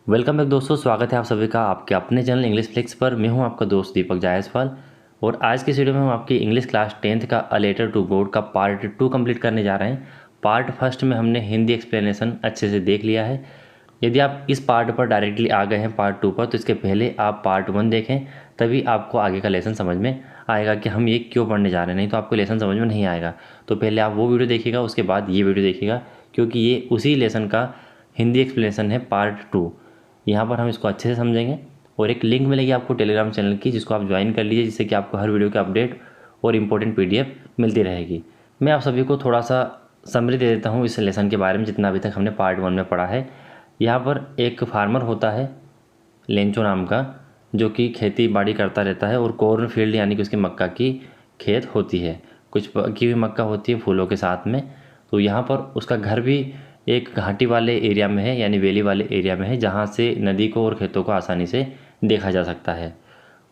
Welcome back दोस्तों, स्वागत है आप सभी का आपके अपने चैनल इंग्लिश फ्लिक्स पर। मैं हूं आपका दोस्त दीपक जायसवाल और आज की इस वीडियो में हम आपकी इंग्लिश क्लास 10th का अ लेटर टू गॉड का पार्ट 2 कंप्लीट करने जा रहे हैं। पार्ट फर्स्ट में हमने हिंदी एक्सप्लेनेशन अच्छे से देख लिया है। यदि आप इस पार्ट पर डायरेक्टली आ गए हैं पार्ट 2 पर, तो इसके पहले आप पार्ट 1 देखें, तभी आपको आगे का लेसन समझ में आएगा कि हम ये क्यों पढ़ने जा रहे हैं। नहीं तो आपको लेसन समझ में नहीं आएगा। तो पहले आप वो वीडियो देखिएगा, उसके बाद ये वीडियो देखिएगा, क्योंकि ये उसी लेसन का हिंदी एक्सप्लेनेशन है पार्ट 2। यहाँ पर हम इसको अच्छे से समझेंगे और एक लिंक मिलेगी आपको टेलीग्राम चैनल की, जिसको आप ज्वाइन कर लीजिए, जिससे कि आपको हर वीडियो की अपडेट और इम्पोर्टेंट पीडीएफ मिलती रहेगी। मैं आप सभी को थोड़ा सा समरी दे देता हूँ इस लेसन के बारे में, जितना अभी तक हमने पार्ट 1 में पढ़ा है। यहाँ पर एक फार्मर होता है लेंचो नाम का, जो कि खेती बाड़ी करता रहता है और कॉर्न फील्ड यानी कि उसकी मक्का की खेत होती है, कुछ पकी हुई मक्का होती है फूलों के साथ में। तो यहाँ पर उसका घर भी एक घाटी वाले एरिया में है, यानी वैली वाले एरिया में है, जहाँ से नदी को और खेतों को आसानी से देखा जा सकता है।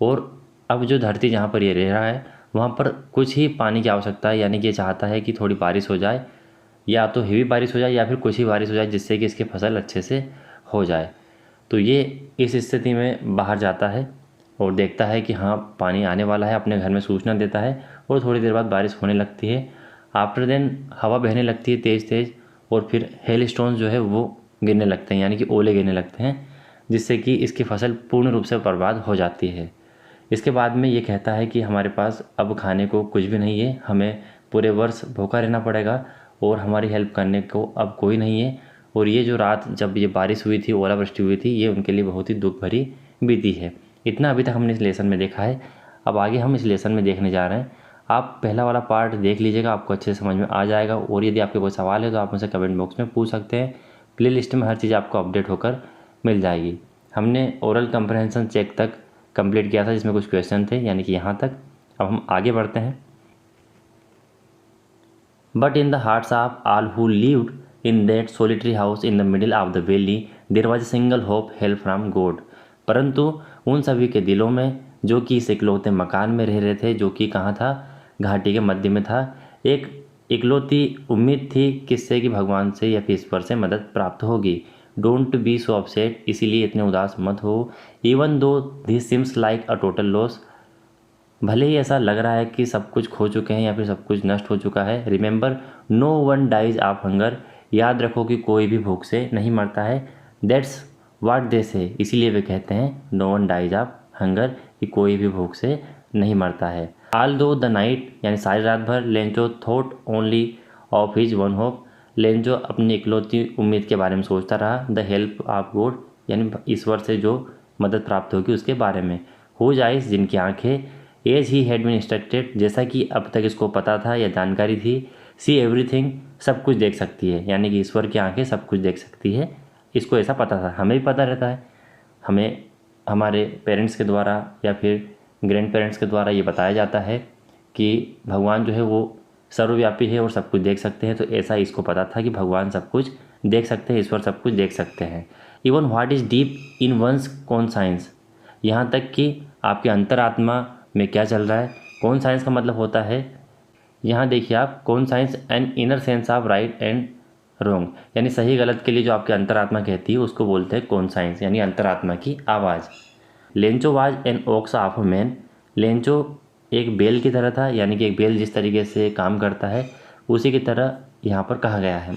और अब जो धरती जहाँ पर ये रह रहा है, वहाँ पर कुछ ही पानी की आवश्यकता है, यानी कि ये चाहता है कि थोड़ी बारिश हो जाए, या तो हेवी बारिश हो जाए या फिर कुछ ही बारिश हो जाए, जिससे कि इसकी फसल अच्छे से हो जाए। तो ये इस स्थिति में बाहर जाता है और देखता है कि हाँ पानी आने वाला है, अपने घर में सूचना देता है और थोड़ी देर बाद बारिश होने लगती है। आफ्टर देन हवा बहने लगती है तेज़ तेज़ और फिर हेल स्टोन्स जो है वो गिरने लगते हैं, यानी कि ओले गिरने लगते हैं, जिससे कि इसकी फसल पूर्ण रूप से बर्बाद हो जाती है। इसके बाद में ये कहता है कि हमारे पास अब खाने को कुछ भी नहीं है, हमें पूरे वर्ष भूखा रहना पड़ेगा और हमारी हेल्प करने को अब कोई नहीं है। और ये जो रात जब ये बारिश हुई थी, ओलावृष्टि हुई थी, ये उनके लिए बहुत ही दुख भरी बीती है। इतना अभी तक हमने इस लेसन में देखा है। अब आगे हम इस लेसन में देखने जा रहे हैं। आप पहला वाला पार्ट देख लीजिएगा, आपको अच्छे से समझ में आ जाएगा। और यदि आपके कोई सवाल है तो आप मुझसे कमेंट बॉक्स में पूछ सकते हैं। प्ले लिस्ट में हर चीज़ आपको अपडेट होकर मिल जाएगी। हमने ओरल कंप्रहेंशन चेक तक कंप्लीट किया था, जिसमें कुछ क्वेश्चन थे, यानी कि यहाँ तक। अब हम आगे बढ़ते हैं। But in the hearts of all who lived in that solitary house in the middle of the valley there was a single hope, help from God. परंतु उन सभी के दिलों में जो कि इस इकलौते मकान में रह रहे थे, जो कि कहाँ था, घाटी के मध्य में था, एक इकलौती उम्मीद थी, किससे, कि भगवान से या फिर ईश्वर से मदद प्राप्त होगी। डोंट बी सो अपसेट, इसीलिए इतने उदास मत हो। Even though this seems like a total loss, भले ही ऐसा लग रहा है कि सब कुछ खो चुके हैं या फिर सब कुछ नष्ट हो चुका है। Remember no one dies of hunger, याद रखो कि कोई भी भूख से नहीं मरता है। दैट्स वाट दे से, इसीलिए वे कहते हैं no one dies of hunger, कि कोई भी भूख से नहीं मरता है। ऑल दो द नाइट, यानी सारी रात भर, Lencho thought only of his one hope, Lencho अपनी इकलौती उम्मीद के बारे में सोचता रहा। द हेल्प ऑफ गॉड, यानी ईश्वर से जो मदद प्राप्त होगी उसके बारे में। हो जाए जिनकी आंखें, as he had been instructed, जैसा कि अब तक इसको पता था या जानकारी थी। सी एवरीथिंग, सब कुछ देख सकती है, यानी कि ईश्वर की आंखें सब कुछ देख सकती है, इसको ऐसा पता था। हमें भी पता रहता है, हमें हमारे पेरेंट्स के द्वारा या फिर ग्रैंड पेरेंट्स के द्वारा ये बताया जाता है कि भगवान जो है वो सर्वव्यापी है और सब कुछ देख सकते हैं। तो ऐसा इसको पता था कि भगवान सब कुछ देख सकते हैं, ईश्वर सब कुछ देख सकते हैं। Even what is deep in one's conscience, यहाँ तक कि आपके अंतरात्मा में क्या चल रहा है। कौन साइंस का मतलब होता है, यहाँ देखिए आप, कौन science an inner sense of right and wrong, यानी सही गलत के लिए जो आपकी अंतरात्मा कहती है उसको बोलते हैं कौन साइंस, यानी अंतरात्मा की आवाज़। Lencho was an ox of a man, Lencho एक बेल की तरह था, यानी कि एक बेल जिस तरीके से काम करता है उसी की तरह यहाँ पर कहा गया है।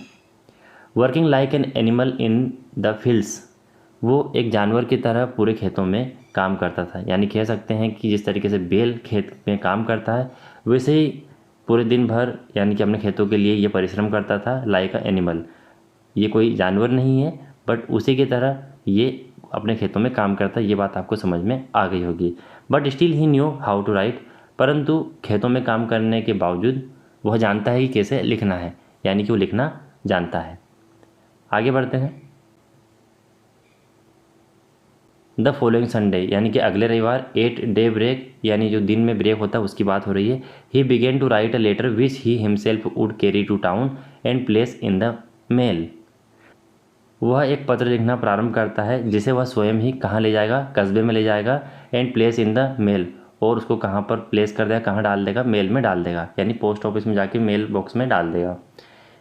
Working like an animal in the fields, वो एक जानवर की तरह पूरे खेतों में काम करता था, यानी कह सकते हैं कि जिस तरीके से बेल खेत में काम करता है वैसे ही पूरे दिन भर, यानी कि अपने खेतों के लिए ये परिश्रम करता था। लाइक अ एनिमल, ये कोई जानवर नहीं है, बट उसी की तरह ये अपने खेतों में काम करता है। ये बात आपको समझ में आ गई होगी। But still he knew how to write, परंतु खेतों में काम करने के बावजूद वह जानता है कि कैसे लिखना है, यानी कि वो लिखना जानता है। आगे बढ़ते हैं। द फॉलोइंग संडे, यानी कि अगले रविवार, 8 डे ब्रेक, यानी जो दिन में ब्रेक होता है उसकी बात हो रही है। He began to write a letter which he himself would carry to town and place in the mail, वह एक पत्र लिखना प्रारंभ करता है जिसे वह स्वयं ही कहाँ ले जाएगा, कस्बे में ले जाएगा। And place in the mail, और उसको कहाँ पर प्लेस कर देगा, कहाँ डाल देगा, मेल में डाल देगा, यानी पोस्ट ऑफिस में जाके मेल बॉक्स में डाल देगा।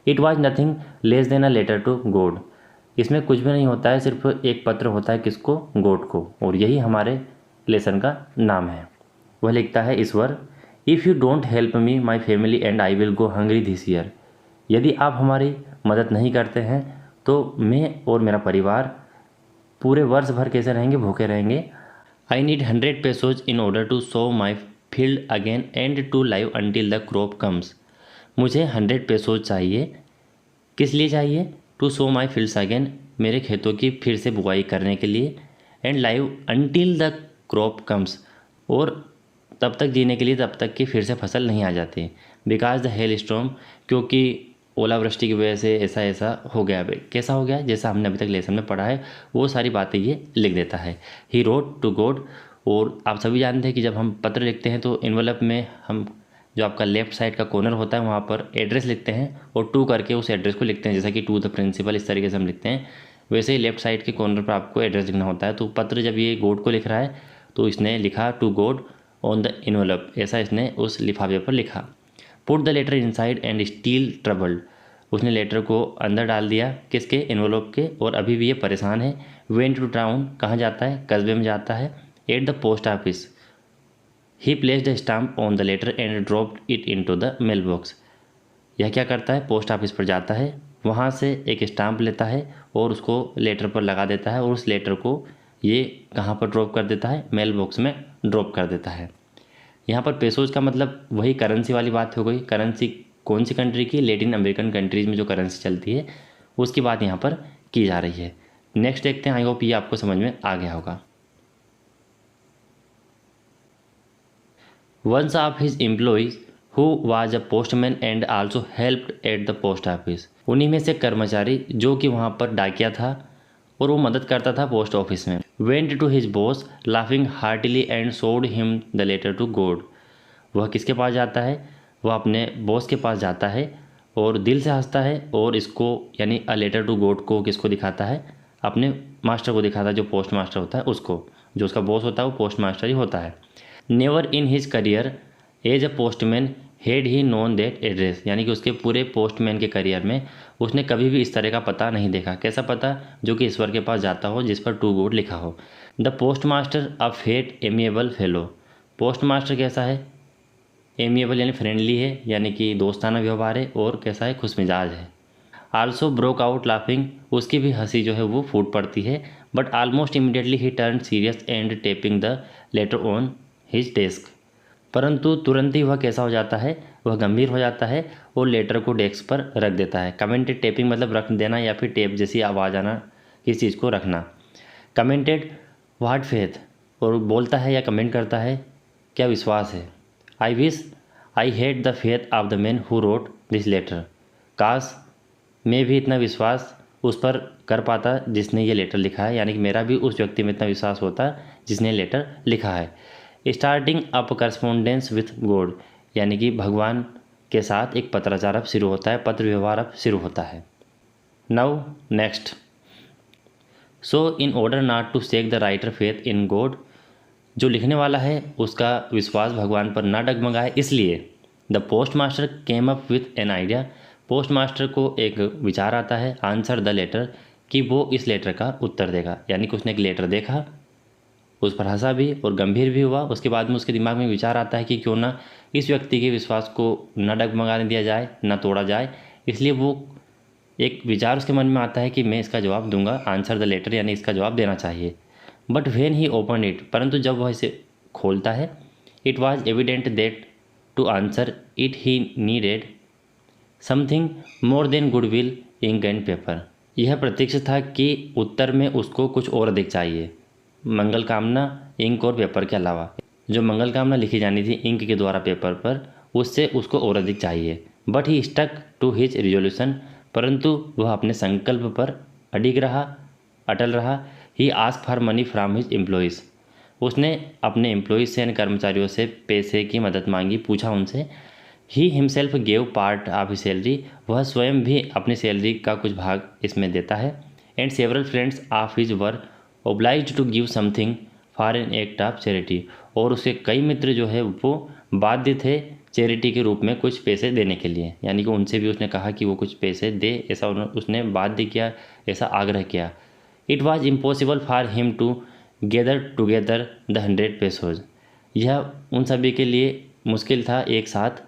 It was nothing less than a letter to God, इसमें कुछ भी नहीं होता है, सिर्फ एक पत्र होता है किसको, गोड को, और यही हमारे लेसन का नाम है। वह लिखता है ईश्वर, if you don't help me my family and I will go hungry this year. यदि आप हमारी मदद नहीं करते हैं तो मैं और मेरा परिवार पूरे वर्ष भर कैसे रहेंगे, भूखे रहेंगे। I need 100 pesos in order to sow my field again and to live until the crop comes. मुझे 100 pesos चाहिए। किस लिए चाहिए? To sow my fields again, मेरे खेतों की फिर से बुआई करने के लिए, and live until the crop comes, और तब तक जीने के लिए जब तक कि फिर से फसल नहीं आ जाती। बिकॉज द हेल स्टॉर्म, क्योंकि ओलावृष्टि की वजह से ऐसा ऐसा हो गया। अभी कैसा हो गया, जैसा हमने अभी तक लेसन में पढ़ा है वो सारी बातें ये लिख देता है। ही रोट टू गॉड, और आप सभी जानते हैं कि जब हम पत्र लिखते हैं तो इन्वेलप में हम जो आपका लेफ्ट साइड का कॉर्नर होता है वहाँ पर एड्रेस लिखते हैं और टू करके उस एड्रेस को लिखते हैं, जैसा कि टू द प्रिंसिपल इस तरीके से हम लिखते हैं, वैसे ही लेफ्ट साइड के कॉर्नर पर आपको एड्रेस लिखना होता है। तो पत्र जब ये गॉड को लिख रहा है तो इसने लिखा to God on the envelope, ऐसा इसने उस लिफाफे पर लिखा। Put the letter inside and still troubled, उसने लेटर को अंदर डाल दिया किसके, एनवलप के, और अभी भी ये परेशान है। वेंट टू टाउन, कहाँ जाता है, कस्बे में जाता है। At the post office, he placed the stamp on the letter and dropped it into the mail box. यह क्या करता है, पोस्ट ऑफिस पर जाता है, वहाँ से एक स्टाम्प लेता है और उसको लेटर पर लगा देता है, और उस लेटर को ये कहाँ पर ड्रॉप कर देता है, मेल बॉक्स में ड्रॉप कर देता है। यहाँ पर पेसोज का मतलब वही करेंसी वाली बात हो गई। करेंसी कौन सी कंट्री की, लैटिन अमेरिकन कंट्रीज़ में जो करेंसी चलती है उसकी बात यहाँ पर की जा रही है। नेक्स्ट देखते हैं, आई होप ये आपको समझ में आ गया होगा। One of his employees who was a postman and also helped at the post office, उन्हीं में से कर्मचारी जो कि वहाँ पर डाकिया था और वो मदद करता था पोस्ट ऑफिस में। Went to his boss laughing heartily and showed him the letter to God, वह किसके पास जाता है, वह अपने बॉस के पास जाता है और दिल से हंसता है और इसको यानी अ लेटर टू गॉड को किसको दिखाता है, अपने मास्टर को दिखाता है, जो पोस्ट मास्टर होता है उसको। जो उसका बॉस होता है वो पोस्ट मास्टर ही होता है। Never in his career as a postman had he known that address, यानी कि उसके पूरे पोस्टमैन के करियर में उसने कभी भी इस तरह का पता नहीं देखा। कैसा पता, जो कि ईश्वर के पास जाता हो, जिस पर टू गॉड लिखा हो। The post master a fat amiable fellow, post master कैसा है, एमिएबल यानी फ्रेंडली है, यानी कि दोस्ताना व्यवहार है, और कैसा है, खुश मिजाज है। आल्सो ब्रोक आउट लाफिंग, उसकी भी हंसी जो है वो फूट पड़ती है। But almost immediately he turn serious and tapping the letter on his desk, परंतु तुरंत ही वह कैसा हो जाता है, वह गंभीर हो जाता है और लेटर को डेस्क पर रख देता है। कमेंटेड टेपिंग मतलब रख देना या फिर टेप जैसी आवाज़ आना, किस चीज़ को रखना। कमेंटेड व्हाट फेथ, और बोलता है या कमेंट करता है क्या विश्वास है। I wish I had the faith of the man who wrote this letter, काश मैं भी इतना विश्वास उस पर कर पाता जिसने ये लेटर लिखा है, यानी कि मेरा भी उस व्यक्ति में इतना विश्वास होता जिसने लेटर लिखा है। Starting up correspondence with God, यानी कि भगवान के साथ एक पत्राचार अब शुरू होता है, पत्र व्यवहार अब शुरू होता है। Now next, so in order not to shake the writer faith in God, जो लिखने वाला है उसका विश्वास भगवान पर ना डगमगाए, इसलिए the post master came up with an idea, post master को एक विचार आता है, आंसर द लेटर, कि वो इस लेटर का उत्तर देगा। यानी कि उसने एक लेटर देखा, उस पर हंसा भी और गंभीर भी हुआ। उसके बाद में उसके दिमाग में विचार आता है कि क्यों ना इस व्यक्ति के विश्वास को न डगमगाने दिया जाए, न तोड़ा जाए। इसलिए वो एक विचार उसके मन में आता है कि मैं इसका जवाब दूंगा, आंसर द लेटर, यानी इसका जवाब देना चाहिए। But when he open it, परंतु जब वह इसे खोलता है, it was evident that to answer it he needed something more than goodwill ink and paper, यह प्रत्यक्ष था कि उत्तर में उसको कुछ और अधिक चाहिए, मंगल कामना इंक और पेपर के अलावा। जो मंगल कामना लिखी जानी थी इंक के द्वारा पेपर पर, उससे उसको और अधिक चाहिए। But he stuck to his resolution, परंतु वह अपने संकल्प पर अडिग रहा, अटल रहा। He ask for money from his employees, उसने अपने एम्प्लॉयज़ से यानी कर्मचारियों से पैसे की मदद मांगी, पूछा उनसे। He himself gave part of his salary, वह स्वयं भी अपनी सैलरी का कुछ भाग इसमें देता है। And several friends of his were obliged to give something for an act of charity, और उसके कई मित्र जो है वो बाध्य थे चैरिटी के रूप में कुछ पैसे देने के लिए, यानी कि उनसे भी उसने कहा कि वो कुछ पैसे दे, ऐसा उसने बाध्य किया, ऐसा आग्रह किया। It was impossible for him to gather together the 100 pesos. यह उन सभी के लिए मुश्किल था एक साथ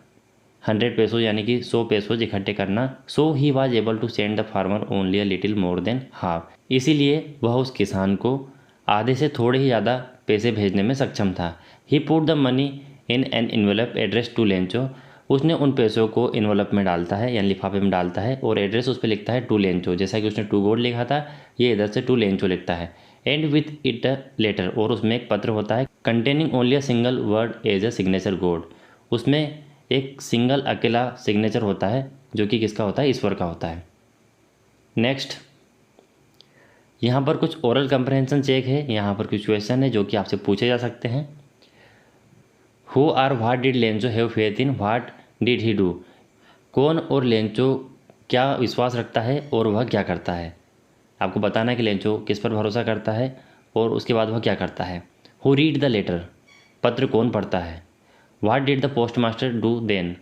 100 पेसोज यानी कि 100 पेसोज इकट्ठे करना। So he was able to send the farmer only a little more than half. इसीलिए वह उस किसान को आधे से थोड़े ही ज़्यादा पैसे भेजने में सक्षम था। He put the money in an envelope address to Lencho. उसने उन पैसों को इन्वेलप में डालता है यानी लिफाफे में डालता है और एड्रेस उस पर लिखता है टू लेंचो, जैसा कि उसने टू गोड लिखा था, ये इधर से टू लेंचो लिखता है। And with it a letter, और उसमें एक पत्र होता है containing only a single word as a signature God. उसमें एक सिंगल अकेला सिग्नेचर होता है जो कि किसका होता है, ईश्वर का होता है। नेक्स्ट, यहाँ पर कुछ ओरल कंप्रहेंशन चेक है, यहाँ पर कुछ क्वेश्चन है जो कि आपसे पूछे जा सकते हैं। Who or what did Lencho have faith in, what did he do. कौन और लेंचो क्या विश्वास रखता है और वह क्या करता है। आपको बताना है कि लेंचो किस पर भरोसा करता है और उसके बाद वह क्या करता है। हु रीड द लेटर, पत्र कौन पढ़ता है। What did the post master do then,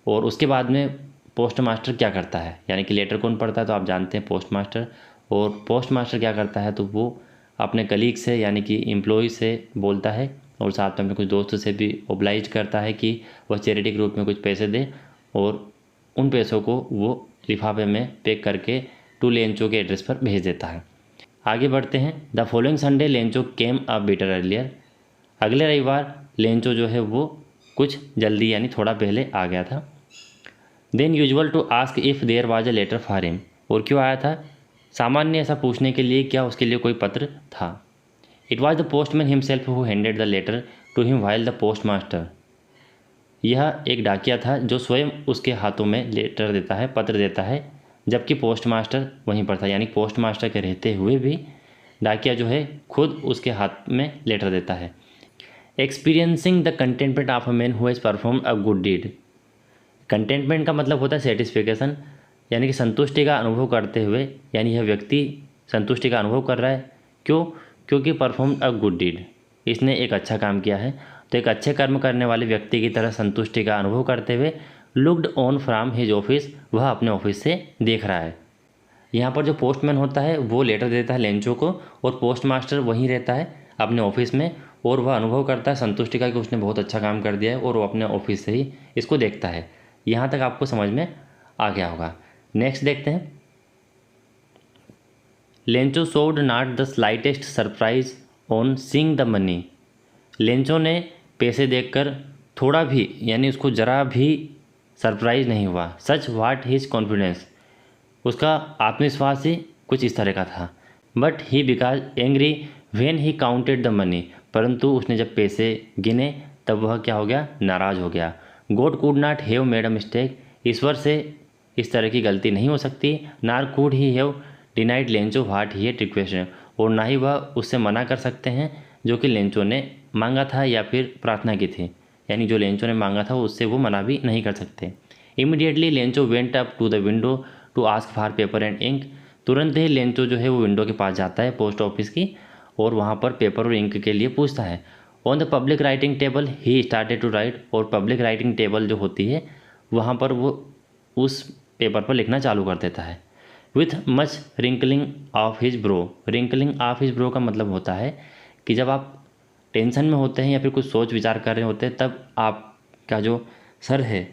और उसके बाद में पोस्ट मास्टर क्या करता है, यानी कि लेटर कौन पढ़ता है तो आप जानते हैं पोस्ट मास्टर, और पोस्ट मास्टर क्या करता है तो वो अपने कलीग से यानी कि एम्प्लॉय से बोलता है और साथ में अपने कुछ दोस्तों से भी ओब्लाइज करता है कि वह चैरिटी के रूप में कुछ पैसे दे, और उन पैसों को वो लिफाफे में पैक करके टू लेंचो के एड्रेस पर भेज देता है। आगे बढ़ते हैं। The following Sunday Lencho came a bitter earlier. अगले रविवार लेंचो जो है वो कुछ जल्दी यानी थोड़ा पहले आ गया था। Than usual to ask if there was a letter for him, और क्यों आया था, सामान्य ऐसा पूछने के लिए क्या उसके लिए कोई पत्र था। It was the postman himself who handed the letter to him while the post master. यह एक डाकिया था जो स्वयं उसके हाथों में लेटर देता है, पत्र देता है, जबकि पोस्ट मास्टर वहीं पर था, यानी पोस्ट मास्टर के रहते हुए भी डाकिया जो है खुद उसके हाथ में लेटर देता है। Experiencing the contentment of a man who has perform a good deed. Contentment का मतलब होता है सेटिस्फिकेशन, यानी कि संतुष्टि का अनुभव करते हुए, यानी यह व्यक्ति संतुष्टि का अनुभव कर रहा है। क्यों, क्योंकि परफॉर्म अ गुड डीड, इसने एक अच्छा काम किया है। तो एक अच्छे कर्म करने वाले व्यक्ति की तरह संतुष्टि का अनुभव करते हुए looked on from his office, वह अपने ऑफिस से देख रहा है। यहाँ पर जो पोस्टमैन होता है वो लेटर देता है लेंचो को, और पोस्ट मास्टर वहीं रहता है अपने ऑफिस में, और वह अनुभव करता है संतुष्टि का कि उसने बहुत अच्छा काम कर दिया है, और वो अपने ऑफिस से ही इसको देखता है। यहाँ तक आपको समझ में आ गया होगा। नेक्स्ट देखते हैं। Lencho showed not the slightest surprise on seeing the money. Lencho ने पैसे देखकर थोड़ा भी यानी उसको ज़रा भी सरप्राइज नहीं हुआ। सच वाट हिज कॉन्फिडेंस, उसका आत्मविश्वास ही कुछ इस तरह का था। But he because angry when he counted the money, परंतु उसने जब पैसे गिने तब वह क्या हो गया, नाराज़ हो गया। God could not have made a mistake, ईश्वर से इस तरह की गलती नहीं हो सकती। Nor could he have denied Lencho what he had requested, और ना ही वह उससे मना कर सकते हैं जो कि लेंचो ने मांगा था या फिर प्रार्थना की थी, यानी जो लेंचो ने मांगा था उससे वो मना भी नहीं कर सकते। Immediately Lencho went up to the window to ask for paper and ink. तुरंत ही लेंचो जो है वो विंडो के पास जाता है पोस्ट ऑफिस की, और वहाँ पर पेपर और इंक के लिए पूछता है। On the public writing table he started to write, और पब्लिक राइटिंग टेबल जो होती है वहाँ पर वो उस पेपर पर लिखना चालू कर देता है। With much wrinkling of his bro. Wrinkling of his bro का मतलब होता है कि जब आप टेंशन में होते हैं या फिर कुछ सोच विचार कर रहे होते हैं तब आपका जो सर है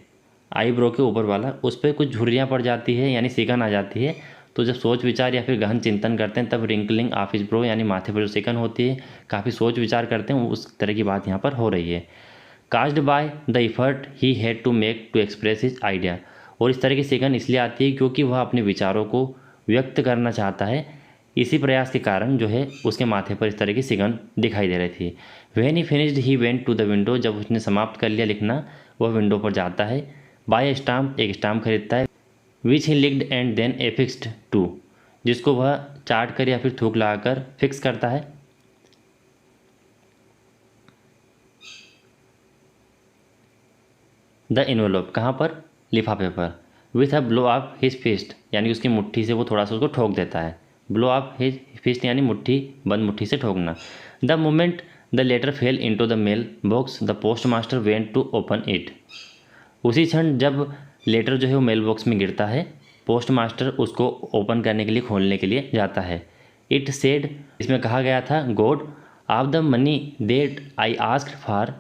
आईब्रो के ऊपर वाला, उस पर कुछ झुर्रियाँ पड़ जाती है यानी सिकन आ जाती है। तो जब सोच विचार या फिर गहन चिंतन करते हैं तब रिंकलिंग ऑफ हिज ब्रो यानी माथे पर जो सिकन होती है, काफ़ी सोच विचार करते हैं, उस तरह की बात यहाँ पर हो रही है। Caused by the effort he had to make to express his idea, और इस तरह की सिकन इसलिए आती है क्योंकि वह अपने विचारों को व्यक्त करना चाहता है। इसी प्रयास के कारण जो है उसके माथे पर इस तरह की सिकन दिखाई दे रही थी। When he finished he went to the window, जब उसने समाप्त कर लिया लिखना वह विंडो पर जाता है। बाय स्टाम्प, एक स्टाम्प खरीदता है। विच ही licked and then affixed to, जिसको वह चाट कर या फिर थूक लगाकर फिक्स करता है। द इन्वेलोप, कहाँ पर, लिफाफे पर। With a blow of his fist, यानी उसकी मुट्ठी से वो थोड़ा सा उसको ठोक देता है। ब्लो ऑफ हिज फिस्ट यानी मुट्ठी, बंद मुट्ठी से ठोकना। The moment the letter fell into the mail box the post master went to open it. उसी क्षण जब लेटर जो है वो मेल बॉक्स में गिरता है, पोस्ट मास्टर उसको ओपन करने के लिए, खोलने के लिए जाता है। इट सेड, इसमें कहा गया था, God of the money that I asked for,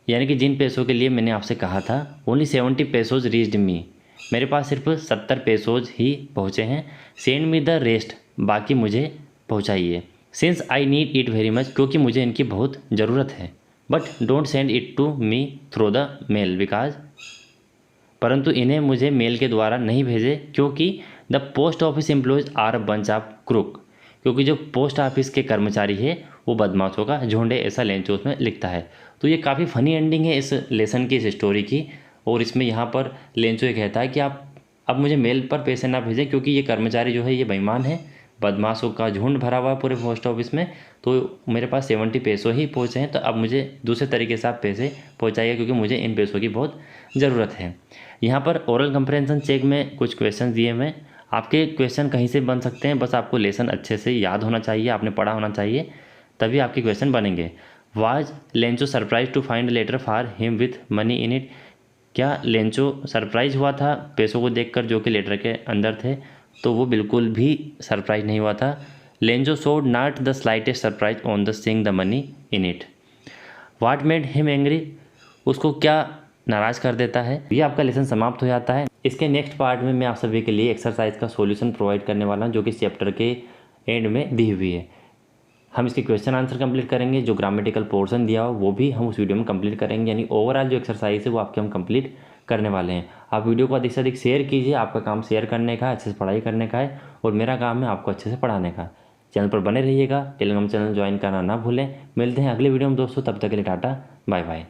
यानी कि जिन पैसों के लिए मैंने आपसे कहा था, ओनली 70 पेसोज रीच्ड मी, मेरे पास सिर्फ 70 पेसोज ही पहुँचे हैं। सेंड मी द रेस्ट, बाकी मुझे पहुँचाइए। Since I need it very much, क्योंकि मुझे इनकी बहुत ज़रूरत है। But don't send it to me through the mail because, परंतु इन्हें मुझे मेल के द्वारा नहीं भेजे, क्योंकि the post office employees are bunch of crook, क्योंकि जो पोस्ट ऑफिस के कर्मचारी है वो बदमाशों का झुंड है, ऐसा लेंचो उसमें लिखता है। तो ये काफ़ी फ़नी एंडिंग है इस लेसन की, इस स्टोरी की। और इसमें यहाँ पर लेंचो ये कहता है कि आप अब मुझे मेल पर पैसे ना भेजें, क्योंकि ये कर्मचारी जो है ये बेईमान है, बदमाशों का झुंड भरा हुआ है पूरे पोस्ट ऑफिस में, तो मेरे पास 70 पैसों ही पहुँचे हैं, तो अब मुझे दूसरे तरीके से आप पैसे पहुँचाइए, क्योंकि मुझे इन पैसों की बहुत ज़रूरत है। यहाँ पर ओरल कंप्रेंशन चेक में कुछ क्वेश्चन दिए हुए, आपके क्वेश्चन कहीं से बन सकते हैं, बस आपको लेसन अच्छे से याद होना चाहिए, आपने पढ़ा होना चाहिए, तभी आपके क्वेश्चन बनेंगे। Was Lencho surprise to find letter for him with money in it, क्या लेंचो सरप्राइज हुआ था पैसों को देखकर जो कि लेटर के अंदर थे? तो वो बिल्कुल भी सरप्राइज नहीं हुआ था। Lencho showed not the slightest surprise on the seeing the money in it. What made him angry, उसको क्या नाराज़ कर देता है? ये आपका लेसन समाप्त हो जाता है। इसके नेक्स्ट पार्ट में मैं आप सभी के लिए एक्सरसाइज का सॉल्यूशन प्रोवाइड करने वाला हूँ, जो कि चैप्टर के एंड में दी हुई है। हम इसके क्वेश्चन आंसर कंप्लीट करेंगे, जो ग्रामेटिकल पोर्शन दिया हो वो भी हम उस वीडियो में कंप्लीट करेंगे, यानी ओवरऑल जो एक्सरसाइज है वो आपके हम कंप्लीट करने वाले हैं। आप वीडियो को अधिक से अधिक शेयर कीजिए, आपका काम शेयर करने का है, अच्छे से पढ़ाई करने का है, और मेरा काम है आपको अच्छे से पढ़ाने का। चैनल पर बने रहिएगा, टेलीग्राम चैनल ज्वाइन करना ना भूलें। मिलते हैं अगले वीडियो में दोस्तों, तब तक के लिए टाटा बाय बाय।